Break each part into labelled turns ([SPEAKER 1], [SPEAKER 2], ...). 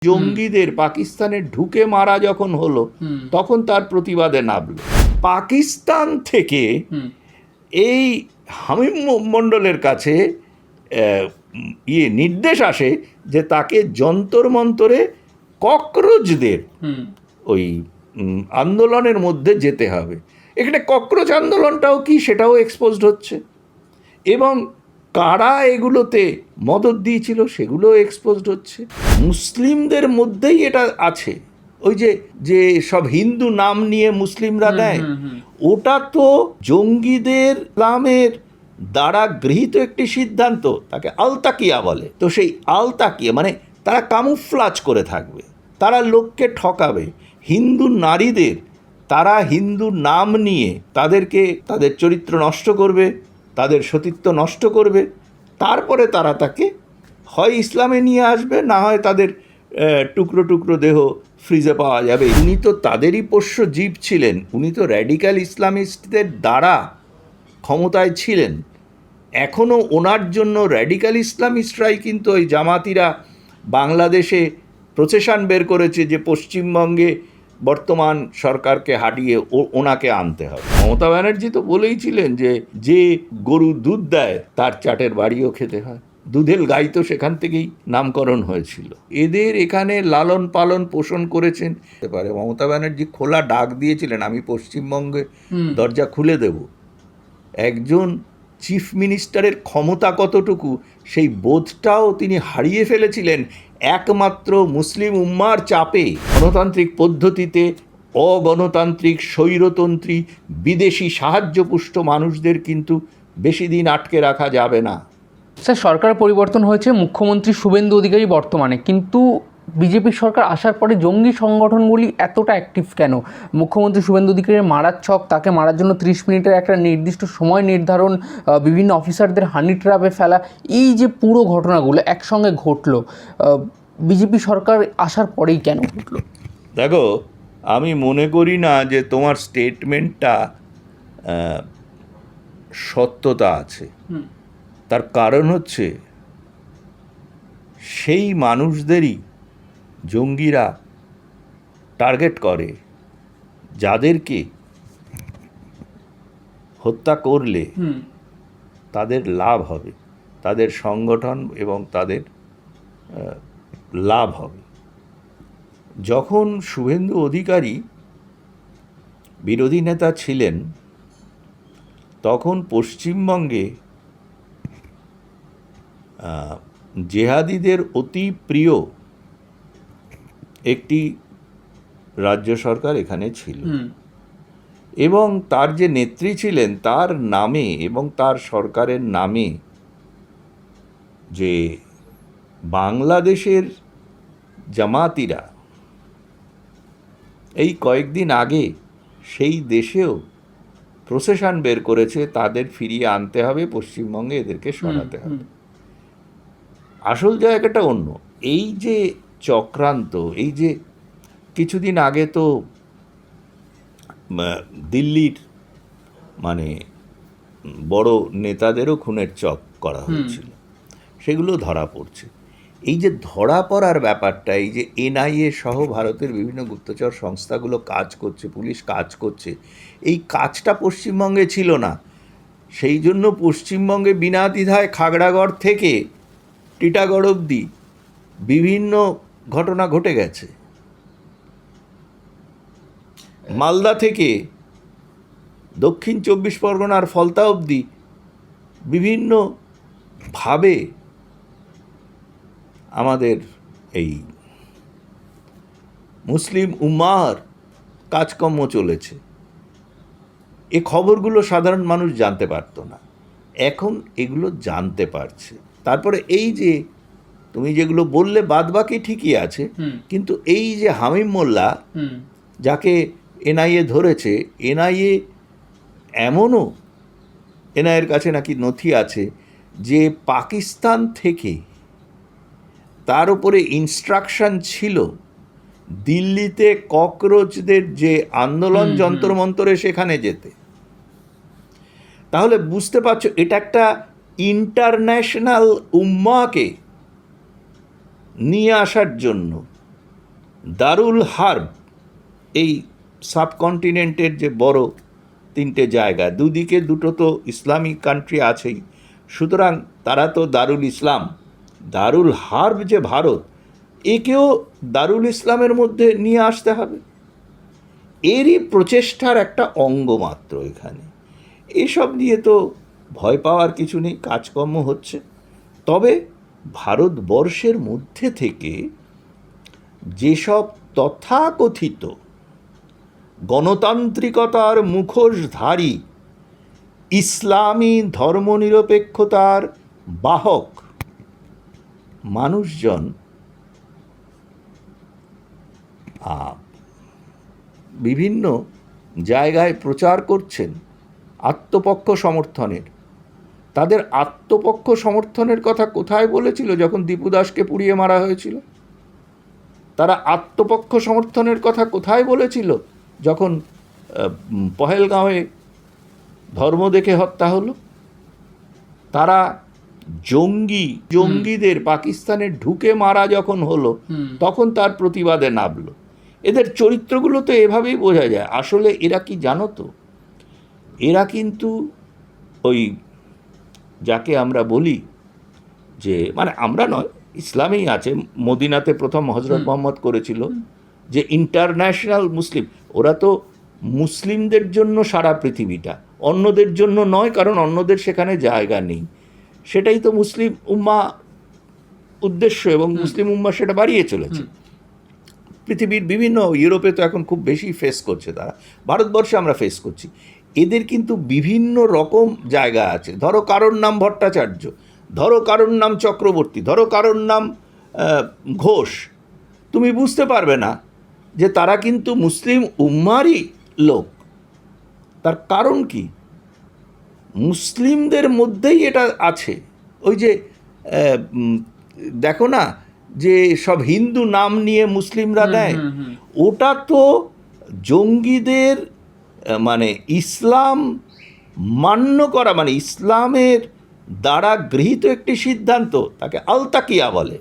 [SPEAKER 1] জঙ্গিদের পাকিস্তানে ঢুকে মারা যখন হলো তখন তার প্রতিবাদে নামল। পাকিস্তান থেকে এই হামিম মণ্ডলের কাছে নির্দেশ আসে যে তাকে যন্তর মন্তরে ককরোচদের ওই আন্দোলনের মধ্যে যেতে হবে। এখানে ককরোচ আন্দোলনটাও কি সেটাও এক্সপোজড হচ্ছে, এবং কারা এগুলোতে মদত দিয়েছিল সেগুলোও এক্সপোজড হচ্ছে। মুসলিমদের মধ্যেই এটা আছে, ওই যে যে সব হিন্দু নাম নিয়ে মুসলিমরা দেয়, ওটা তো জঙ্গিদের ইসলামের দ্বারা গৃহীত একটি সিদ্ধান্ত, তাকে আলতাকিয়া বলে। তো সেই আলতাকিয়া মানে তারা কামুফ্লাজ করে থাকবে, তারা লোককে ঠকাবে। হিন্দু নারীদের তারা হিন্দু নাম নিয়ে তাদেরকে তাদের চরিত্র নষ্ট করবে, তাদের সতীত্ব নষ্ট করবে, তারপরে তারা তাকে হয় ইসলামে নিয়ে আসবে, না হয় তাদের টুকরো টুকরো দেহ ফ্রিজে পাওয়া যাবে। উনি তো তাদেরই পোষ্য জীব ছিলেন, উনি তো র্যাডিক্যাল ইসলামিস্টদের দ্বারা ক্ষমতায় ছিলেন। এখনও ওনার জন্য র্যাডিক্যাল ইসলামিস্টরাই কিন্তু ওই জামাতিরা বাংলাদেশে প্রসেশন বের করেছে যে পশ্চিমবঙ্গে বর্তমান সরকারকে হাঁটিয়ে ওনাকে আনতে হবে। মমতা ব্যানার্জি তো বলেইছিলেন যে যে গরু দুধ দেয় তার চাটের বাড়িও খেতে হয়। দুধের গাই তো সেখান থেকেই নামকরণ হয়েছিল। এদের এখানে লালন পালন পোষণ করেছেন। পারে মমতা ব্যানার্জি খোলা ডাক দিয়েছিলেন, আমি পশ্চিমবঙ্গে দরজা খুলে দেব। একজন চিফ মিনিস্টারের ক্ষমতা কতটুকু সেই বোধটাও তিনি হারিয়ে ফেলেছিলেন একমাত্র মুসলিম উম্মার চাপে। গণতান্ত্রিক পদ্ধতিতে অগণতান্ত্রিক স্বৈরতন্ত্রী বিদেশি সাহায্যপুষ্ট মানুষদের কিন্তু বেশি দিন আটকে রাখা যাবে না।
[SPEAKER 2] স্যার, সরকার পরিবর্তন হয়েছে, মুখ্যমন্ত্রী শুভেন্দু অধিকারী বর্তমানে, কিন্তু বিজেপির সরকার আসার পরে জঙ্গি সংগঠনগুলি এতটা অ্যাক্টিভ কেন? মুখ্যমন্ত্রী শুভেন্দু অধিকারীর মারার ছক, তাকে মারার জন্য 30 মিনিটের একটা নির্দিষ্ট সময় নির্ধারণ, বিভিন্ন অফিসারদের হানি ট্র্যাপে ফেলা, এই যে পুরো ঘটনাগুলো একসঙ্গে ঘটলো, বিজেপি সরকার আসার পরেই কেন ঘটলো?
[SPEAKER 1] দেখো, আমি মনে করি না যে তোমার স্টেটমেন্টটা সত্যতা আছে। তার কারণ হচ্ছে সেই মানুষদেরই জঙ্গিরা টার্গেট করে যাদেরকে হত্যা করলে তাদের লাভ হবে, তাদের সংগঠন এবং তাদের লাভ হবে। যখন শুভেন্দু অধিকারী বিরোধী নেতা ছিলেন তখন পশ্চিমবঙ্গে জেহাদিদের অতি প্রিয় একটি রাজ্য সরকার এখানে ছিল, এবং তার যে নেত্রী ছিলেন তার নামে এবং তার সরকারের নামে যে বাংলাদেশের জামাতিরা এই কয়েকদিন আগে সেই দেশেও প্রসেশন বের করেছে, তাদের ফিরিয়ে আনতে হবে, পশ্চিমবঙ্গে এদেরকে সরাতে হবে। আসল জায়গাটা অন্য। এই যে চক্রান্ত, এই যে কিছুদিন আগে তো দিল্লির মানে বড় নেতাদেরও খুনের চক করা হয়েছিল, সেগুলো ধরা পড়ছে। এই যে ধরা পড়ার ব্যাপারটা, এই যে এনআইএ সহ ভারতের বিভিন্ন গুপ্তচর সংস্থাগুলো কাজ করছে, পুলিশ কাজ করছে, এই কাজটা পশ্চিমবঙ্গে ছিল না। সেই জন্য পশ্চিমবঙ্গে বিনা দ্বিধায় খাগড়াগড় থেকে টিটাগড় অবধি বিভিন্ন ঘটনা ঘটে গেছে। মালদা থেকে দক্ষিণ 24 পরগনার ফলতা অবধি বিভিন্নভাবে আমাদের এই মুসলিম উম্মার কাজকর্ম চলেছে। এ খবরগুলো সাধারণ মানুষ জানতে পারত না, এখন এগুলো জানতে পারছে। তারপরে এই যে তুমি যেগুলো বললে বাদবাকি ঠিকই আছে, কিন্তু এই যে হামিম মোল্লা যাকে এনআইএ ধরেছে, এনআইএ এমনও এনআইএর কাছে নাকি নথি আছে যে পাকিস্তান থেকে তার উপরে ইনস্ট্রাকশন ছিল দিল্লিতে ককরোচদের যে আন্দোলন যন্ত্রমন্তরে সেখানে যেতে। তাহলে বুঝতে পারছো, এটা একটা ইন্টারন্যাশনাল উম্মাকে নিয়ে আসার জন্য দারুল হার্ব এই সাবকন্টিনেন্টের যে বড় 3টে জায়গা, দুদিকে দুটো তো ইসলামিক কান্ট্রি আছেই, সুতরাং তারা তো দারুল ইসলাম। দারুল হার্ব যে ভারত, একেও দারুল ইসলামের মধ্যে নিয়ে আসতে হবে। এরই প্রচেষ্টার একটা অঙ্গ মাত্র এখানে। এসব নিয়ে তো ভয় পাওয়ার কিছু নেই, কাজকর্ম হচ্ছে। তবে ভারতবর্ষের মধ্যে থেকে যেসব তথাকথিত গণতান্ত্রিকতার মুখোশধারী ইসলামী ধর্মনিরপেক্ষতার বাহক মানুষজন বিভিন্ন জায়গায় প্রচার করছেন আত্মপক্ষ সমর্থনের, তাদের আত্মপক্ষ সমর্থনের কথা কোথায় বলেছিল যখন দীপু দাসকে পুড়িয়ে মারা হয়েছিল? তারা আত্মপক্ষ সমর্থনের কথা কোথায় বলেছিল যখন পহেলগাঁওয়ে ধর্ম দেখে হত্যা হলো? তারা জঙ্গিদের পাকিস্তানে ঢুকে মারা যখন হলো তখন তার প্রতিবাদে নামলো। এদের চরিত্রগুলো তো এভাবেই বোঝা যায়। আসলে এরা কি জানো তো, এরা কিন্তু ওই যাকে আমরা বলি যে, মানে আমরা নয়, ইসলামেই আছে, মদিনাতে প্রথম হজরত মোহাম্মদ করেছিল যে ইন্টারন্যাশনাল মুসলিম। ওরা তো মুসলিমদের জন্য সারা পৃথিবীটা, অন্যদের জন্য নয়, কারণ অন্যদের সেখানে জায়গা নেই। সেটাই তো মুসলিম উম্মা উদ্দেশ্য, এবং মুসলিম উম্মা সেটা বাড়িয়ে চলেছে। পৃথিবীর বিভিন্ন, ইউরোপে তো এখন খুব বেশি ফেস করছে তারা, ভারতবর্ষে আমরা ফেস করছি। এদের কিন্তু বিভিন্ন রকম জায়গা আছে। ধরো কারোর নাম ভট্টাচার্য, ধরো কারোর নাম চক্রবর্তী, ধরো কারোর নাম ঘোষ, তুমি বুঝতে পারবে না যে তারা কিন্তু মুসলিম উম্মারই লোক। তার কারণ কি? মুসলিমদের মধ্যেই এটা আছে। ওই যে দেখো না যে সব হিন্দু নাম নিয়ে মুসলিমরা দেয়, ওটা তো জঙ্গিদের মানে ইসলাম মান্য করা, মানে ইসলামের দ্বারা গৃহীত একটি সিদ্ধান্ত, তাকে আলতাকিয়া বলে।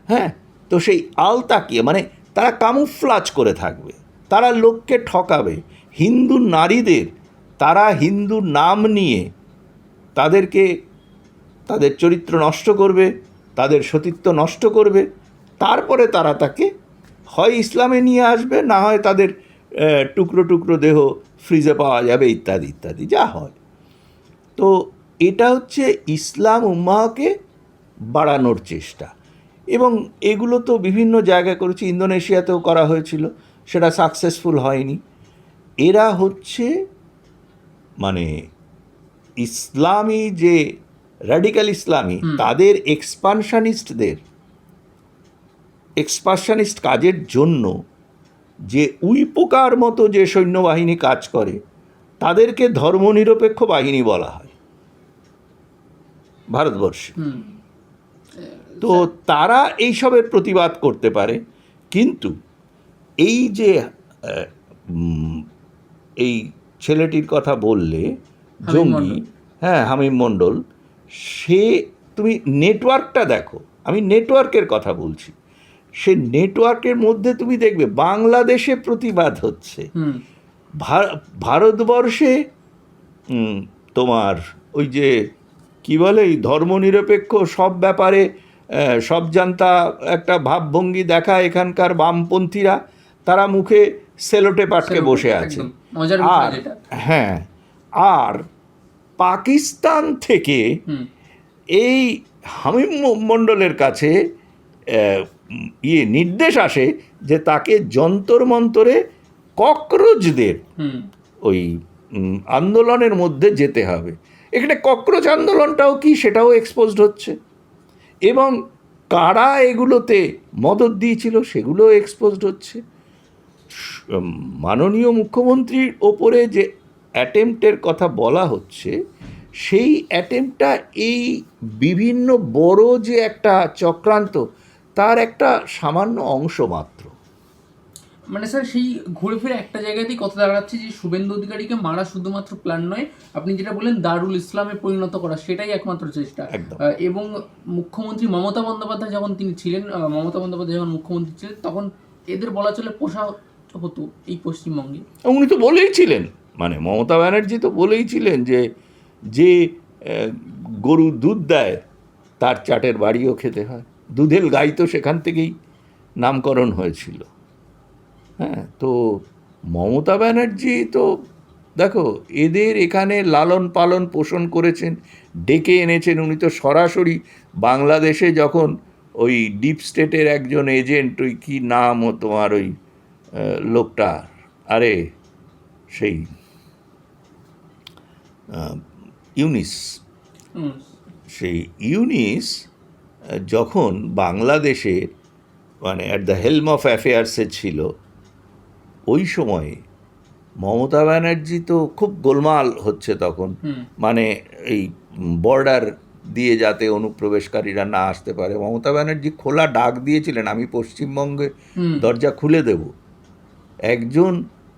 [SPEAKER 1] হ্যাঁ, তো সেই আলতাকিয়া মানে তারা কামুফ্লাজ করে থাকবে, তারা লোককে ঠকাবে। হিন্দু নারীদের তারা হিন্দু নাম নিয়ে তাদেরকে, তাদের চরিত্র নষ্ট করবে, তাদের সতীত্ব নষ্ট করবে, তারপরে তারা তাকে হয় ইসলামে নিয়ে আসবে, না হয় তাদের টুকরো টুকরো দেহ ফ্রিজে পাওয়া যাবে, ইত্যাদি ইত্যাদি যা হয়। তো এটা হচ্ছে ইসলাম উম্মাহকে বাড়ানোর চেষ্টা, এবং এগুলো তো বিভিন্ন জায়গায় করেছে। ইন্দোনেশিয়াতেও করা হয়েছিল, সেটা সাকসেসফুল হয়নি। এরা হচ্ছে মানে ইসলামী যে র্যাডিক্যাল ইসলামী, তাদের এক্সপানশনিস্ট কাজের জন্য যে উইপোকার মতো যে সৈন্যবাহিনী কাজ করে, তাদেরকে ধর্মনিরপেক্ষ বাহিনী বলা হয় ভারতবর্ষে। তো তারা এইসবের প্রতিবাদ করতে পারে, কিন্তু এই যে এই ছেলেটির কথা বললে জঙ্গি, হ্যাঁ হামিম মণ্ডল, সে তুমি নেটওয়ার্কটা দেখো, আমি নেটওয়ার্কের কথা বলছি। সে নেটওয়ার্কের মধ্যে তুমি দেখবে বাংলাদেশে প্রতিবাদ হচ্ছে, ভারতবর্ষে তোমার ওই যে কি বলে, এই ধর্মনিরপেক্ষ সব ব্যাপারে সব জানতা একটা ভাবভঙ্গি দেখা এখানকার বামপন্থীরা, তারা মুখে সেলোটে পাটকে বসে আছে। আর হ্যাঁ, আর পাকিস্তান থেকে এই হামিম মণ্ডলের কাছে নির্দেশ আসে যে তাকে যন্তর মন্তরে ককরোচদের ওই আন্দোলনের মধ্যে যেতে হবে। এখানে ককরোচ আন্দোলনটাও কি, সেটাও এক্সপোজড হচ্ছে, এবং কারা এগুলোতে মদত দিয়েছিল সেগুলো এক্সপোজড হচ্ছে। মাননীয় মুখ্যমন্ত্রীর ওপরে যে অ্যাটেম্পটের কথা বলা হচ্ছে, সেই অ্যাটেম্পটটা এই বিভিন্ন বড় যে একটা চক্রান্ত, তার একটা সামান্য অংশ মাত্র।
[SPEAKER 2] মানে স্যার, সেই ঘুরে ফিরে একটা জায়গাতেই কথা দাঁড়াচ্ছে যে শুভেন্দু অধিকারীকে মারা শুধুমাত্র প্ল্যান নয়, আপনি যেটা বললেন দারুল ইসলামে পরিণত করা, সেটাই একমাত্র চেষ্টা। এবং মুখ্যমন্ত্রী মমতা বন্দ্যোপাধ্যায় যখন তিনি ছিলেন, মমতা বন্দ্যোপাধ্যায় যখন মুখ্যমন্ত্রী ছিলেন, তখন এদের বলা চলে পোষা হতো এই পশ্চিমবঙ্গে।
[SPEAKER 1] উনি তো বলেইছিলেন, মানে মমতা ব্যানার্জি তো বলেইছিলেন যে যে গরু দুধ দেয় তার চাটের বাড়িও খেতে হয়। দুধের গাই তো সেখান থেকেই নামকরণ হয়েছিল। হ্যাঁ, তো মমতা ব্যানার্জি তো দেখো এদের এখানে লালন পালন পোষণ করেছেন, ডেকে এনেছেন। উনি তো সরাসরি বাংলাদেশে যখন ওই ডিপ স্টেটের একজন এজেন্ট, ওই কী নাম ও তোমার ওই লোকটা, আরে সেই ইউনিস, সেই ইউনিস যখন বাংলাদেশে মানে অ্যাট দ্য হেলম অফ অ্যাফেয়ার্সে ছিল, ওই সময়ে মমতা ব্যানার্জি তো খুব গোলমাল হচ্ছে তখন, মানে এই বর্ডার দিয়ে যাতে অনুপ্রবেশকারীরা না আসতে পারে। মমতা ব্যানার্জি খোলা ডাক দিয়েছিলেন, আমি পশ্চিমবঙ্গে দরজা খুলে দেব। একজন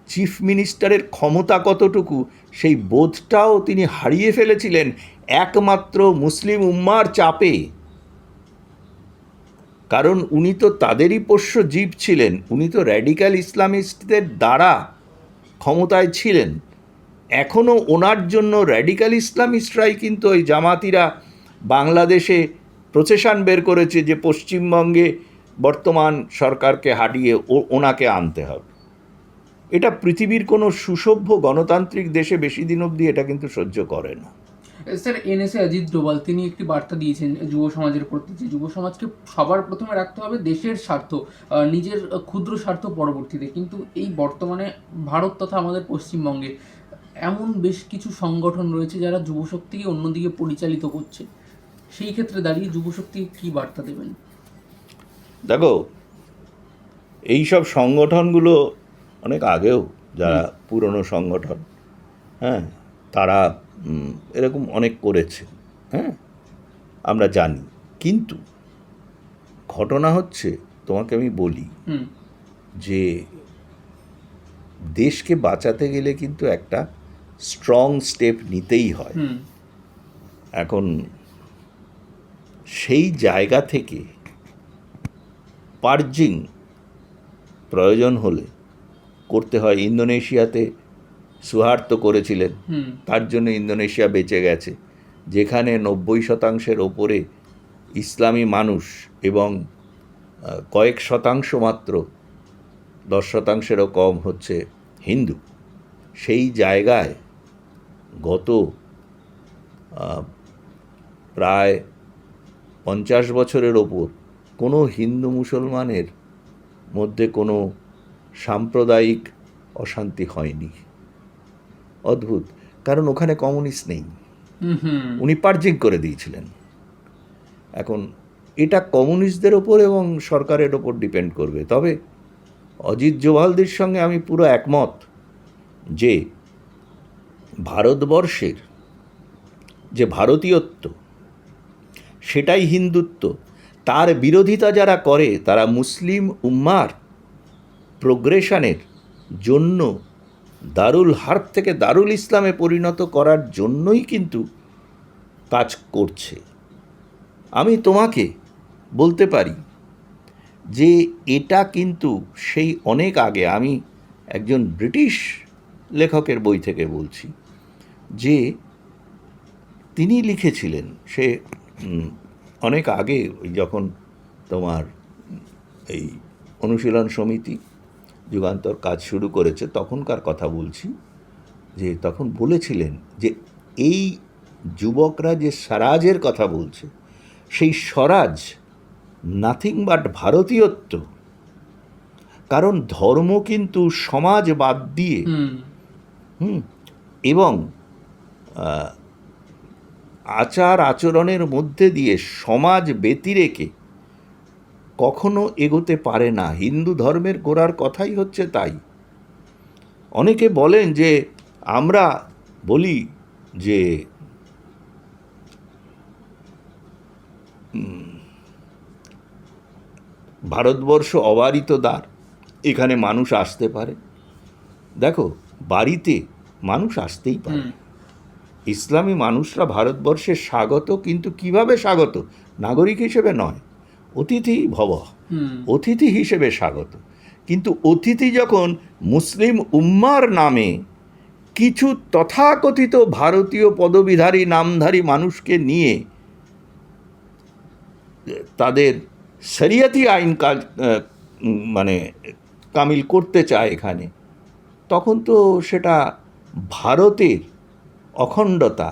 [SPEAKER 1] চিফ মিনিস্টারের ক্ষমতা কতটুকু সেই বোধটাও তিনি হারিয়ে ফেলেছিলেন একমাত্র মুসলিম উম্মার চাপে। কারণ উনি তো তাদেরই পোষ্য জীব ছিলেন, উনি তো র্যাডিক্যাল ইসলামিস্টদের দ্বারা ক্ষমতায় ছিলেন। এখনও ওনার জন্য র্যাডিক্যাল ইসলামিস্টরাই কিন্তু ওই জামাতিরা বাংলাদেশে প্রসেশন বের করেছে যে পশ্চিমবঙ্গে বর্তমান সরকারকে হারিয়ে ওনাকে আনতে হবে। এটা পৃথিবীর কোনো সুসভ্য গণতান্ত্রিক দেশে বেশি দিন অবধি এটা কিন্তু সহ্য করে না।
[SPEAKER 2] স্যার, এনএসএ অজিত ডোভাল তিনি একটি বার্তা দিয়েছেন যুব সমাজের প্রতি, যে যুব সমাজকে সবার প্রথমে রাখতে হবে দেশের স্বার্থ, নিজের ক্ষুদ্র স্বার্থ পরবর্তীতে। কিন্তু এই বর্তমানে ভারত তথা আমাদের পশ্চিমবঙ্গে এমন বেশ কিছু সংগঠন রয়েছে যারা যুবশক্তিকে অন্যদিকে পরিচালিত করছে। সেই ক্ষেত্রে দাঁড়িয়ে যুবশক্তিকে কী বার্তা দেবেন?
[SPEAKER 1] দেখো, এইসব সংগঠনগুলো অনেক আগেও, যারা পুরনো সংগঠন, হ্যাঁ, তারা এরকম অনেক করেছে, হ্যাঁ, আমরা জানি। কিন্তু ঘটনা হচ্ছে, তোমাকে আমি বলি যে দেশকে বাঁচাতে গেলে কিন্তু একটা স্ট্রং স্টেপ নিতেই হয়। এখন সেই জায়গা থেকে পার্জিং প্রয়োজন হলে করতে হয়। ইন্দোনেশিয়াতে সুহার্তো করেছিলেন, তার জন্য ইন্দোনেশিয়া বেঁচে গেছে, যেখানে 90% ওপরে ইসলামী মানুষ এবং কয়েক শতাংশ মাত্র, 10%-এরও কম হচ্ছে হিন্দু। সেই জায়গায় গত প্রায় 50 বছরের ওপর কোনো হিন্দু মুসলমানের মধ্যে কোনো সাম্প্রদায়িক অশান্তি হয়নি। অদ্ভুত, কারণ ওখানে কমিউনিস্ট নেই, উনি পার্জিং করে দিয়েছিলেন। এখন এটা কমিউনিস্টদের ওপর এবং সরকারের ওপর ডিপেন্ড করবে। তবে অজিত ডোভালদের সঙ্গে আমি পুরো একমত যে ভারতবর্ষের যে ভারতীয়ত্ব, সেটাই হিন্দুত্ব। তার বিরোধিতা যারা করে তারা মুসলিম উম্মার প্রোগ্রেশনের জন্য দারুল হার্ব থেকে দারুল ইসলামে পরিণত করার জন্যই কিন্তু কাজ করছে। আমি তোমাকে বলতে পারি যে এটা কিন্তু সেই অনেক আগে, আমি একজন ব্রিটিশ লেখকের বই থেকে বলছি, যে তিনি লিখেছিলেন, সে অনেক আগে যখন তোমার এই অনুশীলন সমিতি যুগান্তর কাজ শুরু করেছে তখনকার কথা বলছি, যে তখন বলেছিলেন যে এই যুবকরা যে স্বরাজের কথা বলছে, সেই স্বরাজ নাথিং বাট ভারতীয়ত্ব। কারণ ধর্ম কিন্তু সমাজ বাদ দিয়ে এবং আচার আচরণের মধ্যে দিয়ে সমাজ ব্যতিরেকে কখনো এগোতে পারে না। হিন্দু ধর্মের গোড়ার কথাই হচ্ছে তাই। অনেকে বলেন যে, আমরা বলি যে ভারতবর্ষ অবারিত দ্বার, এখানে মানুষ আসতে পারে। দেখো, বাড়িতে মানুষ আসতেই পারে। ইসলামী মানুষরা ভারতবর্ষে স্বাগত, কিন্তু কিভাবে স্বাগত? নাগরিক হিসেবে নয়, অতিথি ভব, অতিথি হিসেবে স্বাগত। কিন্তু অতিথি যখন মুসলিম উম্মার নামে কিছু তথাকথিত ভারতীয় পদবিধারী নামধারী মানুষকে নিয়ে তাদের শরিয়তি আইন কাজ মানে কামিল করতে চায় এখানে, তখন তো সেটা ভারতের অখণ্ডতা,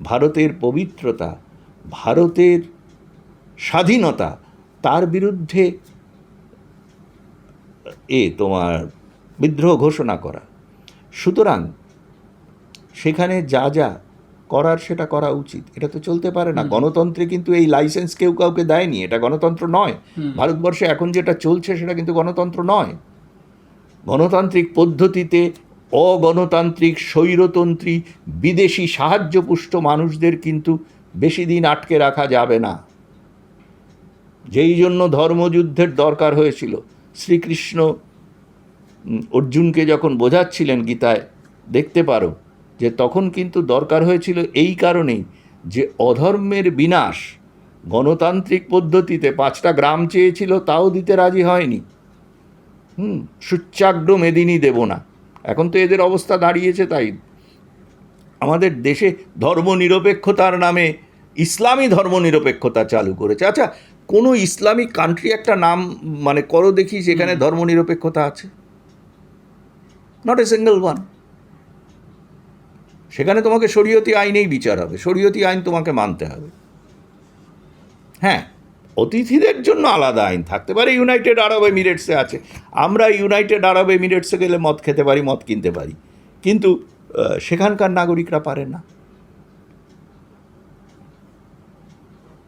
[SPEAKER 1] ভারতের পবিত্রতা, ভারতের স্বাধীনতা, তার বিরুদ্ধে তোমার বিদ্রোহ ঘোষণা করা। সুতরাং সেখানে যা যা করার সেটা করা উচিত। এটা তো চলতে পারে না। গণতন্ত্রে কিন্তু এই লাইসেন্স কেউ কাউকে দেয়নি, এটা গণতন্ত্র নয়। ভারতবর্ষে এখন যেটা চলছে সেটা কিন্তু গণতন্ত্র নয়। গণতান্ত্রিক পদ্ধতিতে অগণতান্ত্রিক স্বৈরতন্ত্রী বিদেশি সাহায্যপুষ্ট মানুষদের কিন্তু বেশি দিন আটকে রাখা যাবে না। যেই জন্য ধর্মযুদ্ধের দরকার হয়েছিল, শ্রীকৃষ্ণ অর্জুনকে যখন বোঝাচ্ছিলেন গীতায় দেখতে পারো, যে তখন কিন্তু দরকার হয়েছিল এই কারণেই যে অধর্মের বিনাশ। গণতান্ত্রিক পদ্ধতিতে 5টা গ্রাম চেয়েছিল, তাও দিতে রাজি হয়নি। সুচ্চাগ্র মেদিনী দেব না। এখন তো এদের অবস্থা দাঁড়িয়েছে তাই। আমাদের দেশে ধর্মনিরপেক্ষতার নামে ইসলামী ধর্মনিরপেক্ষতা চালু করেছে। আচ্ছা, কোনো ইসলামিক কান্ট্রি একটা নাম মানে করো দেখি যেখানে ধর্মনিরপেক্ষতা আছে? Not a single one. সেখানে তোমাকে শরীয়তি আইনেই বিচার হবে, শরীয়তি আইন তোমাকে মানতে হবে। হ্যাঁ, অতিথিদের জন্য আলাদা আইন থাকতে পারে। ইউনাইটেড আরব এমিরেটসে আছে, আমরা ইউনাইটেড আরব এমিরেটসে গেলে মদ খেতে পারি, মদ কিনতে পারি, কিন্তু সেখানকার নাগরিকরা পারে না।